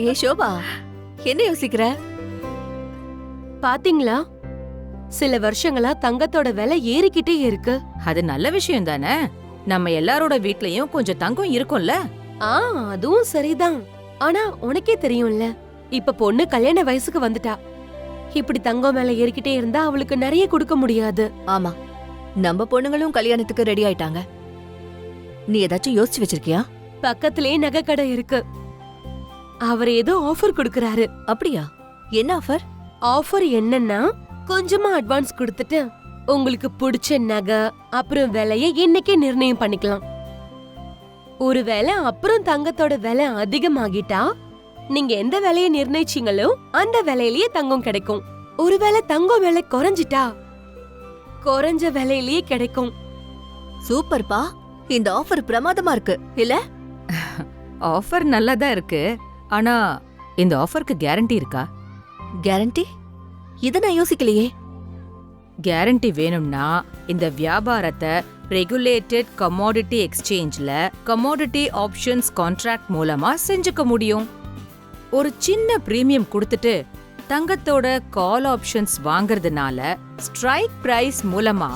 ஏ sofa, என்ன யோசிக்கிற? பாத்தீங்களா, சில வருஷங்களா தங்கத்தோட விலை ஏறிக்கிட்டே இருக்கு. அது நல்ல விஷயம் தானே. நம்ம எல்லாரோட வீட்லயும் கொஞ்சம் தங்கம் இருக்கும்ல. அதுவும் சரிதான். ஆனா உனக்கே தெரியும்ல, இப்ப பொண்ணு கல்யாண வயசுக்கு வந்துட்டா. இப்படி தங்கம் மேல ஏறிக்கிட்டே இருந்தா அவளுக்கு நிறைய கொடுக்க முடியாது. ஆமா, நம்ம பொண்ணுங்களும் கல்யாணத்துக்கு ரெடி ஆயிட்டாங்க. நீ ஏதாச்சும் யோசிச்சு வச்சிருக்கியா? பக்கத்திலே நகை கடை இருக்கு. அவர் ஏதோ ஆஃபர் கொடுக்கறாரு. அப்படியா? என்ன ஆஃபர்? ஆஃபர் என்னன்னா, கொஞ்சமா அட்வான்ஸ் கொடுத்துட்டு உங்களுக்கு பிடிச்ச நகை அப்புறம் விலைய இன்னைக்கே நிர்ணயம் பண்ணிக்கலாம். ஒருவேளை அப்புறம் தங்கத்தோட விலை அதிகமாகிட்டா நீங்க எந்த விலைய நிர்ணயிச்சீங்களோ அந்த விலையிலேயே தங்கம் கிடைக்கும். ஒருவேளை தங்கம் விலை குறைஞ்சிட்டா குறைஞ்ச விலையிலேயே கிடைக்கும். சூப்பர்ப்பா, இந்த ஆஃபர் பிரமாதமா இருக்கு இல்ல? ஆஃபர் நல்லாதான் இருக்கு. ஆனா இந்த ஆஃபருக்கு கேரண்டி இருக்கா? கேரண்டி? இத நான் யோசிக்கலையே. கேரண்டி வேணும்னா இந்த வியாபாரத்தை ரெகுலேட்டட் கமோடிட்டி எக்ஸ்சேஞ்ச்ல கமோடிட்டி ஆப்ஷன்ஸ் கான்ட்ராக்ட் மூலமா செஞ்சுக்க முடியும். ஒரு சின்ன பிரீமியம் கொடுத்துட்டு தங்கத்தோட கால் ஆப்ஷன்ஸ் வாங்குறதுனால ஸ்ட்ரைக் பிரைஸ் மூலமா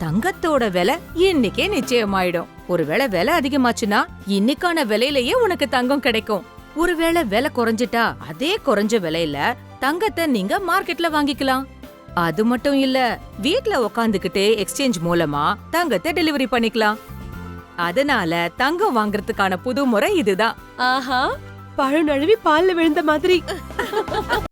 தங்கத்தோட விலை இன்னைக்கே நிச்சயமாயிடும். ஒருவேளை விலை அதிகமாச்சுன்னா இன்னைக்கான விலையிலேயே உனக்கு தங்கம் கிடைக்கும். ஒருவேளை விலை குறைஞ்சிட்டா அதே குறைஞ்ச விலையில தங்கத்தை நீங்க மார்க்கெட்ல வாங்கிக்கலாம். அது மட்டும் இல்ல, வீட்ல உக்காந்துக்கிட்டே எக்ஸ்சேஞ்ச் மூலமா தங்கத்தை டெலிவரி பண்ணிக்கலாம். அதனால தங்கம் வாங்குறதுக்கான புது முறை இதுதான். ஆஹா, பழம் நழுவி பால்ல விழுந்த மாதிரி.